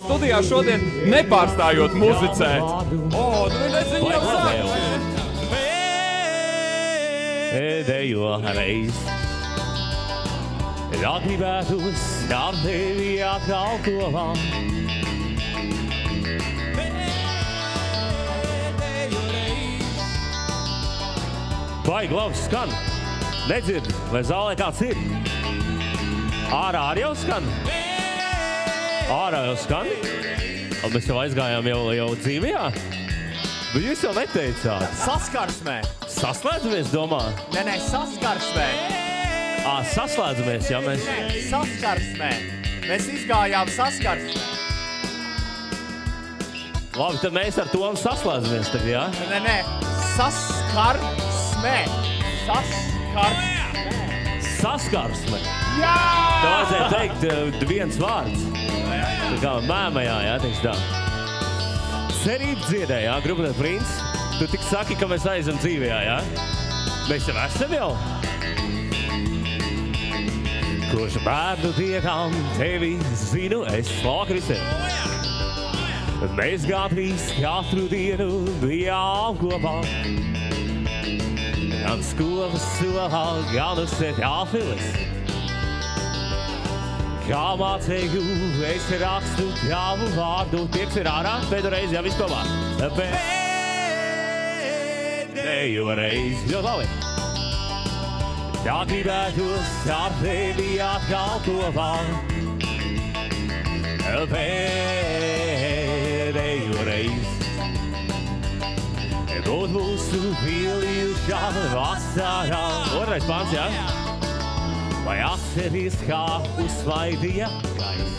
Studijā šodien nepārstājot muzicēt. O, nu nezinu jau sāk. Pēdējo reiz gribētos ar tevi atkal kopā. Baigi labi skan. Nedzird, vai zālē kāds ir? Ārā arī jau skan? Ārā jau skan? Mēs jau aizgājām jau dzīvijā? Bet jūs jau neteicāt. Saskarsmē. Saslēdzamies, domā? Nē, saskarsmē. Saslēdzamies, ja mēs... Saskarsmē. Mēs izgājām saskarsmē. Labi, tad mēs ar to saslēdzamies tagad, jā? Nē. Saskarsmē. Saskarsme. Jā! Tā vajadzēja teikt viens vārds. Tā kā mēmējā, jā, teiks tā. Cerība dziedē, jā, grupa The Prince. Tu tik saki, ka mēs aizam dzīvējā, jā? Mēs jau esam jau? Kurš bērnu dienām tevi zinu es Kristē. Mēs gandrīz katru dienu bijām kopā. Gan skolas solā, gan uz Āfiles. Kā mācēju, es rakstu tavu vārdu. Tieks ir ārā, pēdējo reizi, jā, viss kopā. Pēdējo reizi, ļoti labi. Tā gribētos ar tevi atkal kopā. Pēdējo reizi. Būt mūsu pīlījušā vasarā. Otrais pāns, jā? Vai atceries, kā uzsvaidīja gaiss?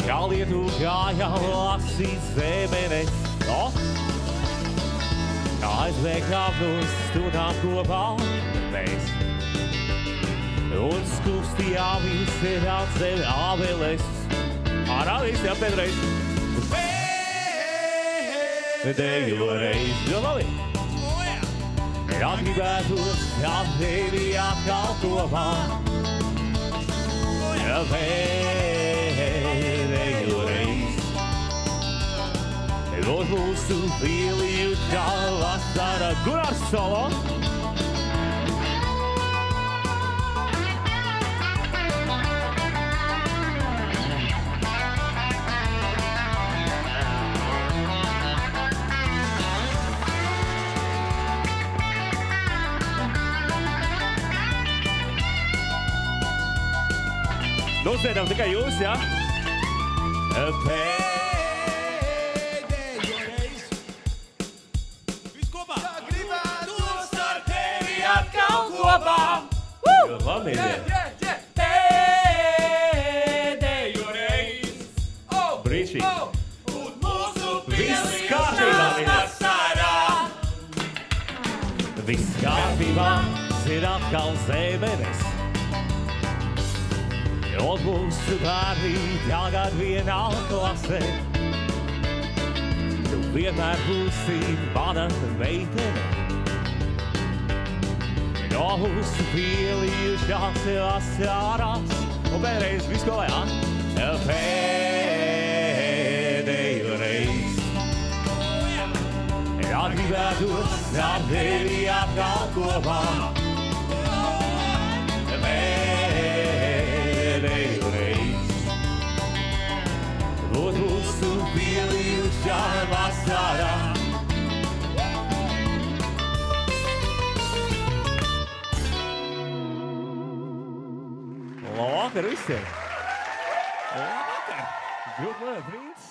Kā lietu gājām lasīt zemenes. Kā aizliekām no stundām kopā mēs. Un skustījām izsērāt sevi ābeles. Ārā viss, jā, pēdreiz. Pēdējo reizi, jo labi. Gribētos ar tevi atkal kopā. Pēdējo reizi. Būt mūsu pīlījušā vasara. Gunārs solo. Nosēdam tikai jūs, jā? Pēdējo reizi. Viss kopā. Jā, gribētos ar tevi atkal kopā. Labi, Pēdējo reizi. brīnišķīgi. Būt mūsu Viss pīlījušā vasarā. Viss kārtībā, ir atkal zemenes. Un mūsu bērni tagad vienā klasē. Tu vienmēr būsi mana meitene. No mūsu pīlījušās vasarās. Un pēdējais viss kopā, jā? Pēdējo reizi. Gribētos ar tevi atkal kopā. Pēdējo reizi. Būt mūsu pīlījušā vasarā. Labvakar visiem! Labvakar! Grupa The Prince.